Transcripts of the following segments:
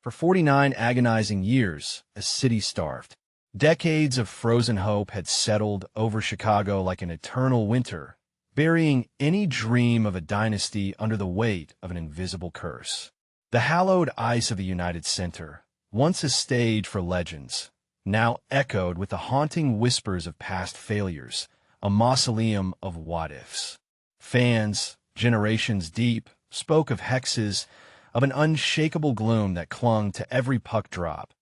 For 49 agonizing years, a city starved. Decades of frozen hope had settled over Chicago like an eternal winter, burying any dream of a dynasty under the weight of an invisible curse. The hallowed ice of the United Center, once a stage for legends, now echoed with the haunting whispers of past failures, a mausoleum of what-ifs. Fans, generations deep, spoke of hexes, of an unshakable gloom that clung to every puck drop,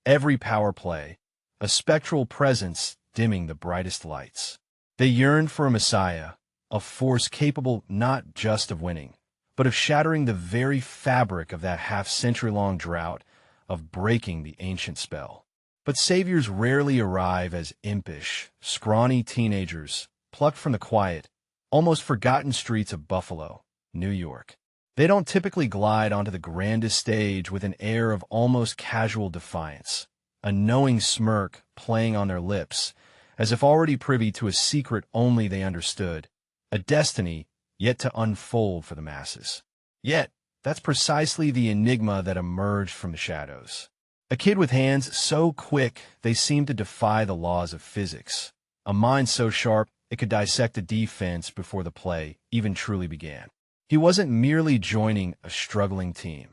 every power play, a spectral presence dimming the brightest lights. They yearned for a messiah, a force capable not just of winning, but of shattering the very fabric of that half-century-long drought, of breaking the ancient spell. But saviors rarely arrive as impish, scrawny teenagers, plucked from the quiet, almost forgotten streets of Buffalo, New York. They don't typically glide onto the grandest stage with an air of almost casual defiance, a knowing smirk playing on their lips, as if already privy to a secret only they understood, a destiny yet to unfold for the masses. Yet, that's precisely the enigma that emerged from the shadows. A kid with hands so quick they seemed to defy the laws of physics, a mind so sharp it could dissect a defense before the play even truly began. He wasn't merely joining a struggling team.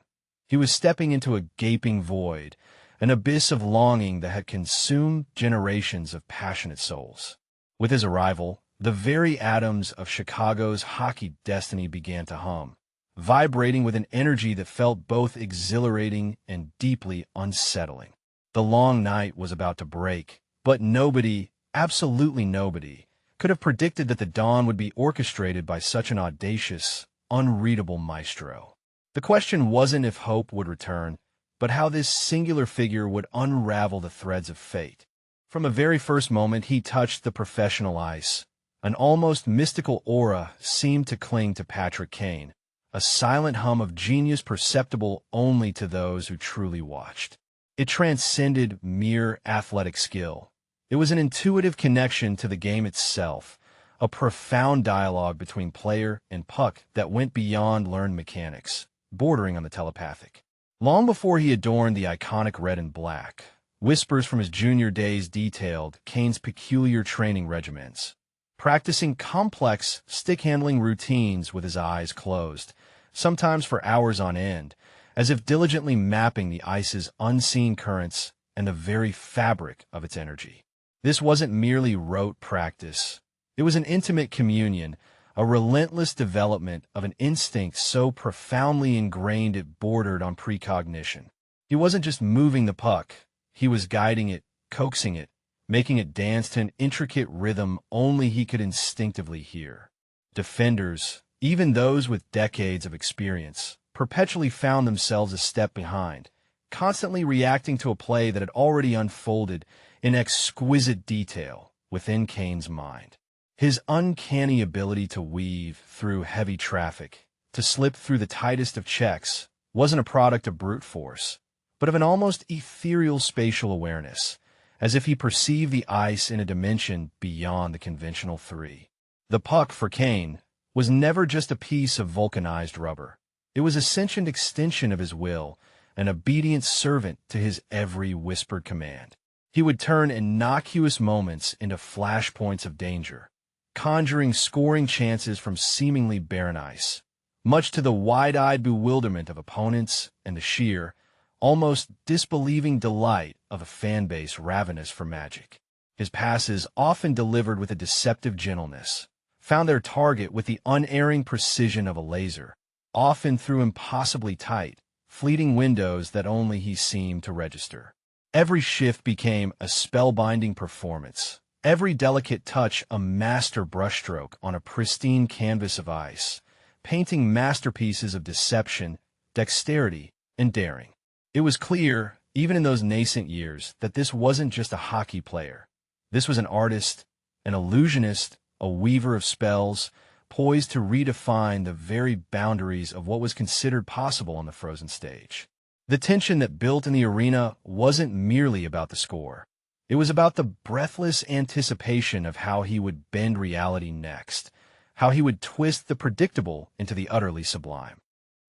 He was stepping into a gaping void, an abyss of longing that had consumed generations of passionate souls. With his arrival, the very atoms of Chicago's hockey destiny began to hum, vibrating with an energy that felt both exhilarating and deeply unsettling. The long night was about to break, but nobody, absolutely nobody, could have predicted that the dawn would be orchestrated by such an audacious, unreadable maestro. The question wasn't if hope would return, but how this singular figure would unravel the threads of fate. From the very first moment he touched the professional ice, an almost mystical aura seemed to cling to Patrick Kane, a silent hum of genius perceptible only to those who truly watched. It transcended mere athletic skill. It was an intuitive connection to the game itself, a profound dialogue between player and puck that went beyond learned mechanics, bordering on the telepathic. Long before he adorned the iconic red and black, whispers from his junior days detailed Kane's peculiar training regimens, practicing complex stick-handling routines with his eyes closed, sometimes for hours on end, as if diligently mapping the ice's unseen currents and the very fabric of its energy. This wasn't merely rote practice. It was an intimate communion, a relentless development of an instinct so profoundly ingrained it bordered on precognition. He wasn't just moving the puck, he was guiding it, coaxing it, making it dance to an intricate rhythm only he could instinctively hear. Defenders, even those with decades of experience, perpetually found themselves a step behind, constantly reacting to a play that had already unfolded in exquisite detail within Kane's mind. His uncanny ability to weave through heavy traffic, to slip through the tightest of checks, wasn't a product of brute force, but of an almost ethereal spatial awareness, as if he perceived the ice in a dimension beyond the conventional three. The puck, for Kane, was never just a piece of vulcanized rubber. It was a sentient extension of his will, an obedient servant to his every whispered command. He would turn innocuous moments into flashpoints of danger, conjuring scoring chances from seemingly barren ice, much to the wide-eyed bewilderment of opponents and the sheer, almost disbelieving delight of a fan base ravenous for magic. His passes, often delivered with a deceptive gentleness, found their target with the unerring precision of a laser, often through impossibly tight, fleeting windows that only he seemed to register. Every shift became a spellbinding performance, every delicate touch a master brushstroke on a pristine canvas of ice, painting masterpieces of deception, dexterity, and daring. It was clear, even in those nascent years, that this wasn't just a hockey player. This was an artist, an illusionist, a weaver of spells, poised to redefine the very boundaries of what was considered possible on the frozen stage. The tension that built in the arena wasn't merely about the score. It was about the breathless anticipation of how he would bend reality next, how he would twist the predictable into the utterly sublime.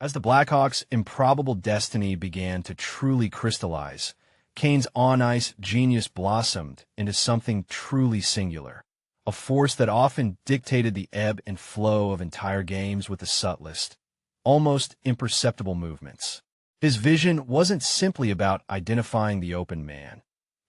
As the Blackhawks' improbable destiny began to truly crystallize, Kane's on-ice genius blossomed into something truly singular, a force that often dictated the ebb and flow of entire games with the subtlest, almost imperceptible movements. His vision wasn't simply about identifying the open man.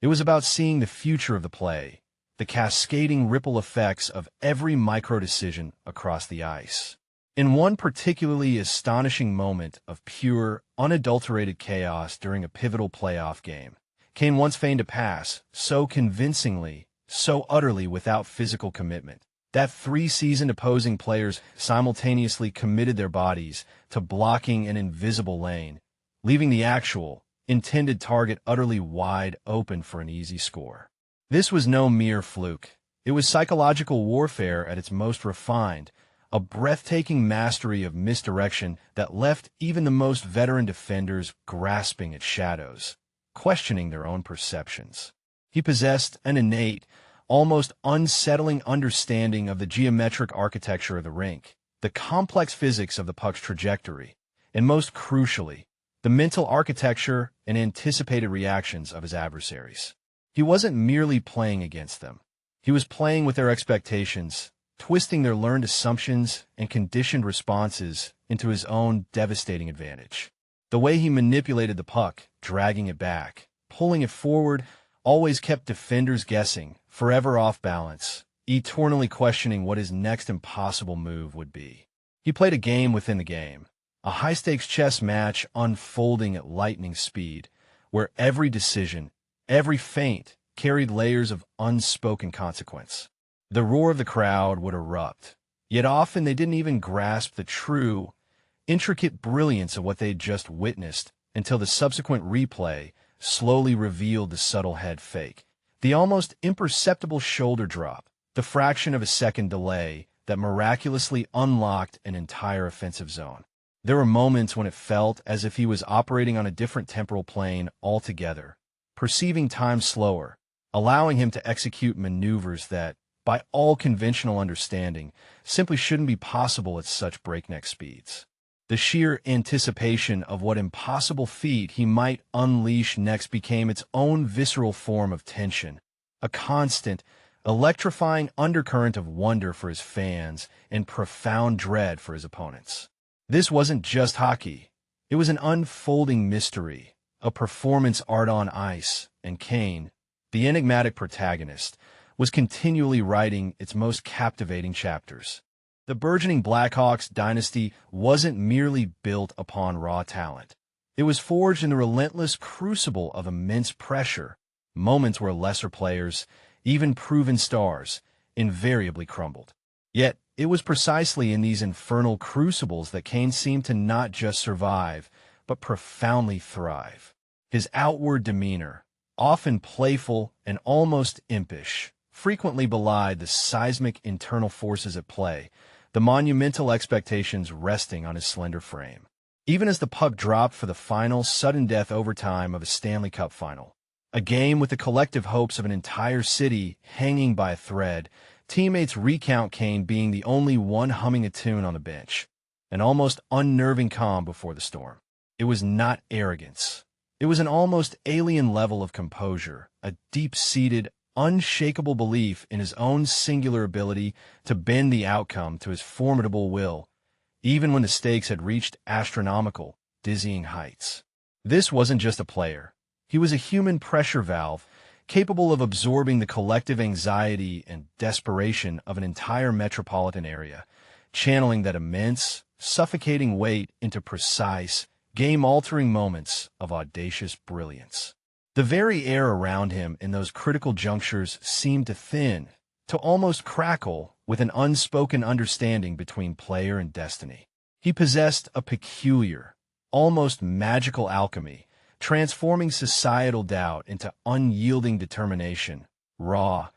It was about seeing the future of the play, the cascading ripple effects of every micro-decision across the ice. In one particularly astonishing moment of pure, unadulterated chaos during a pivotal playoff game, Kane once feigned a pass so convincingly, so utterly without physical commitment, that 3 seasoned opposing players simultaneously committed their bodies to blocking an invisible lane, leaving the actual, intended target utterly wide open for an easy score. This was no mere fluke. It was psychological warfare at its most refined, a breathtaking mastery of misdirection that left even the most veteran defenders grasping at shadows, questioning their own perceptions. He possessed an innate, almost unsettling understanding of the geometric architecture of the rink, the complex physics of the puck's trajectory, and most crucially, the mental architecture and anticipated reactions of his adversaries. He wasn't merely playing against them. He was playing with their expectations, twisting their learned assumptions and conditioned responses into his own devastating advantage. The way he manipulated the puck, dragging it back, pulling it forward, always kept defenders guessing, forever off balance, eternally questioning what his next impossible move would be. He played a game within the game, a high-stakes chess match unfolding at lightning speed, where every decision, every feint, carried layers of unspoken consequence. The roar of the crowd would erupt, yet often they didn't even grasp the true, intricate brilliance of what they'd just witnessed until the subsequent replay slowly revealed the subtle head fake, the almost imperceptible shoulder drop, the fraction of a second delay that miraculously unlocked an entire offensive zone. There were moments when it felt as if he was operating on a different temporal plane altogether, perceiving time slower, allowing him to execute maneuvers that, by all conventional understanding, simply shouldn't be possible at such breakneck speeds. The sheer anticipation of what impossible feat he might unleash next became its own visceral form of tension, a constant, electrifying undercurrent of wonder for his fans and profound dread for his opponents. This wasn't just hockey. It was an unfolding mystery, a performance art on ice, and Kane, the enigmatic protagonist, was continually writing its most captivating chapters. The burgeoning Blackhawks dynasty wasn't merely built upon raw talent. It was forged in the relentless crucible of immense pressure, moments where lesser players, even proven stars, invariably crumbled. Yet, it was precisely in these infernal crucibles that Kane seemed to not just survive, but profoundly thrive. His outward demeanor, often playful and almost impish, frequently belied the seismic internal forces at play, the monumental expectations resting on his slender frame. Even as the puck dropped for the final sudden-death overtime of a Stanley Cup final, a game with the collective hopes of an entire city hanging by a thread, teammates recount Kane being the only one humming a tune on the bench, an almost unnerving calm before the storm. It was not arrogance. It was an almost alien level of composure, a deep-seated, unshakable belief in his own singular ability to bend the outcome to his formidable will, even when the stakes had reached astronomical, dizzying heights. This wasn't just a player. He was a human pressure valve, capable of absorbing the collective anxiety and desperation of an entire metropolitan area, channeling that immense, suffocating weight into precise, game-altering moments of audacious brilliance. The very air around him in those critical junctures seemed to thin, to almost crackle with an unspoken understanding between player and destiny. He possessed a peculiar, almost magical alchemy, transforming societal doubt into unyielding determination, raw,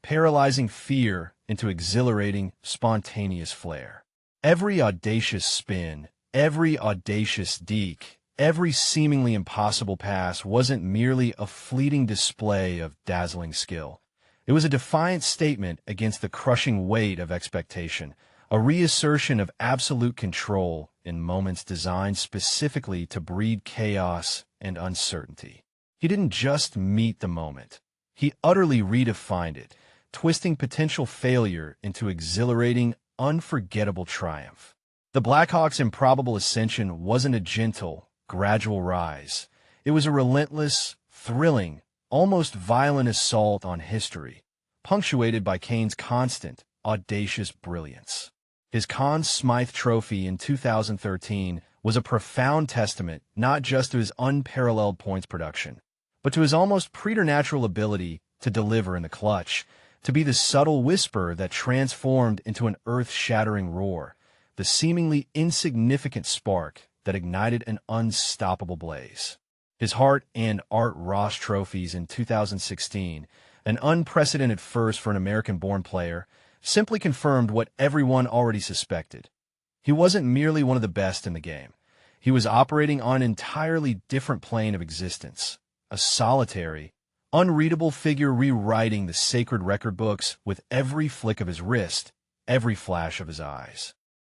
paralyzing fear into exhilarating, spontaneous flair. Every audacious spin, every audacious deke, every seemingly impossible pass wasn't merely a fleeting display of dazzling skill. It was a defiant statement against the crushing weight of expectation, a reassertion of absolute control in moments designed specifically to breed chaos and uncertainty. He didn't just meet the moment. He utterly redefined it, twisting potential failure into exhilarating, unforgettable triumph. The Blackhawks' improbable ascension wasn't a gentle, gradual rise. It was a relentless, thrilling, almost violent assault on history, punctuated by Kane's constant, audacious brilliance. His Conn Smythe Trophy in 2013 was a profound testament not just to his unparalleled points production, but to his almost preternatural ability to deliver in the clutch, to be the subtle whisper that transformed into an earth-shattering roar, the seemingly insignificant spark that ignited an unstoppable blaze. His Hart and Art Ross trophies in 2016, an unprecedented first for an American-born player, simply confirmed what everyone already suspected. He wasn't merely one of the best in the game. He was operating on an entirely different plane of existence, a solitary, unreadable figure rewriting the sacred record books with every flick of his wrist, every flash of his eyes.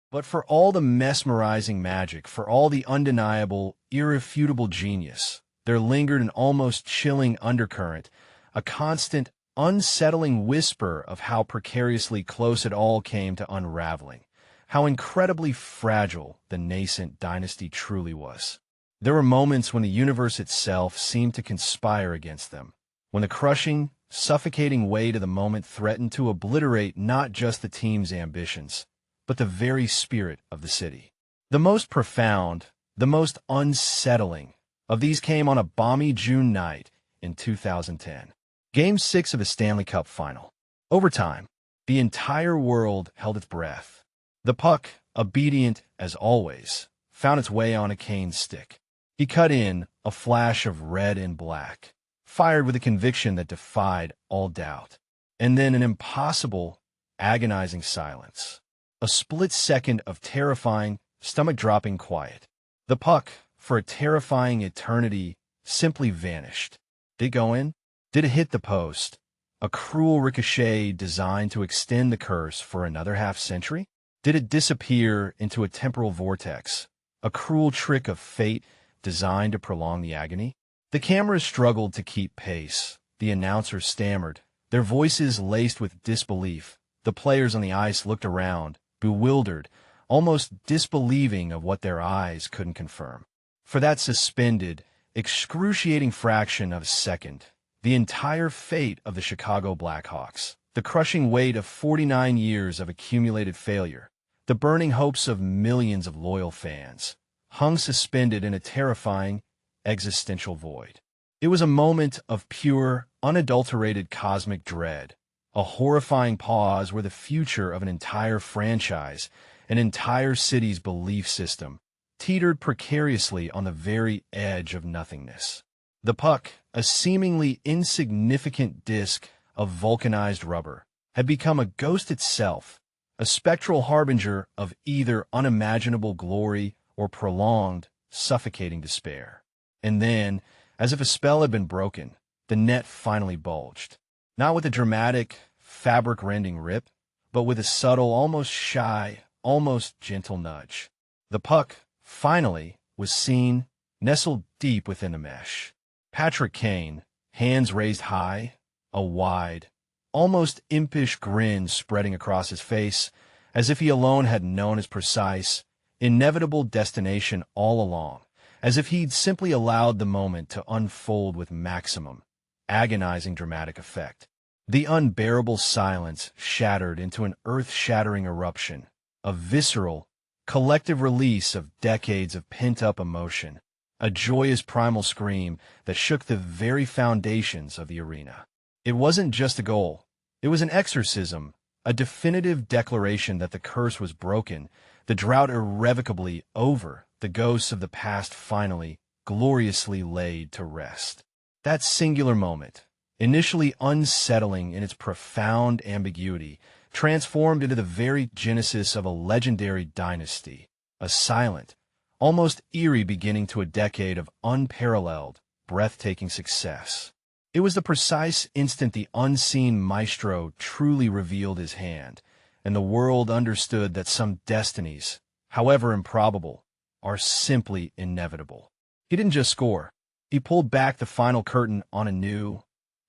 But for all the mesmerizing magic, for all the undeniable, irrefutable genius, there lingered an almost chilling undercurrent, a constant, unsettling whisper of how precariously close it all came to unraveling, how incredibly fragile the nascent dynasty truly was. There were moments when the universe itself seemed to conspire against them, when the crushing, suffocating weight of the moment threatened to obliterate not just the team's ambitions, but the very spirit of the city. The most profound, the most unsettling of these came on a balmy June night in 2010. Game 6 of the Stanley Cup final. Overtime, the entire world held its breath. The puck, obedient as always, found its way on a Kane's stick. He cut in, a flash of red and black, fired with a conviction that defied all doubt. And then an impossible, agonizing silence. A split second of terrifying, stomach-dropping quiet. The puck, for a terrifying eternity, simply vanished. Did it go in? Did it hit the post? A cruel ricochet designed to extend the curse for another half-century? Did it disappear into a temporal vortex? A cruel trick of fate designed to prolong the agony? The cameras struggled to keep pace. The announcers stammered, their voices laced with disbelief. The players on the ice looked around, bewildered, almost disbelieving of what their eyes couldn't confirm. For that suspended, excruciating fraction of a second, the entire fate of the Chicago Blackhawks, the crushing weight of 49 years of accumulated failure, the burning hopes of millions of loyal fans, hung suspended in a terrifying, existential void. It was a moment of pure, unadulterated cosmic dread, a horrifying pause where the future of an entire franchise, an entire city's belief system, teetered precariously on the very edge of nothingness. The puck, a seemingly insignificant disk of vulcanized rubber, had become a ghost itself, a spectral harbinger of either unimaginable glory or prolonged, suffocating despair. And then, as if a spell had been broken, the net finally bulged. Not with a dramatic, fabric-rending rip, but with a subtle, almost shy, almost gentle nudge. The puck, finally, was seen, nestled deep within the mesh. Patrick Kane, hands raised high, a wide, almost impish grin spreading across his face, as if he alone had known his precise, inevitable destination all along, as if he'd simply allowed the moment to unfold with maximum, agonizing dramatic effect. The unbearable silence shattered into an earth-shattering eruption, a visceral, collective release of decades of pent-up emotion, a joyous primal scream that shook the very foundations of the arena. It wasn't just a goal. It was an exorcism, a definitive declaration that the curse was broken, the drought irrevocably over, the ghosts of the past finally, gloriously laid to rest. That singular moment, initially unsettling in its profound ambiguity, transformed into the very genesis of a legendary dynasty, a silent, almost eerie beginning to a decade of unparalleled, breathtaking success. It was the precise instant the unseen Maestro truly revealed his hand, and the world understood that some destinies, however improbable, are simply inevitable. He didn't just score. He pulled back the final curtain on a new,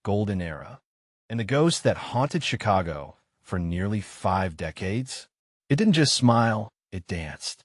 golden era. And the ghost that haunted Chicago for nearly 5 decades, it didn't just smile, it danced.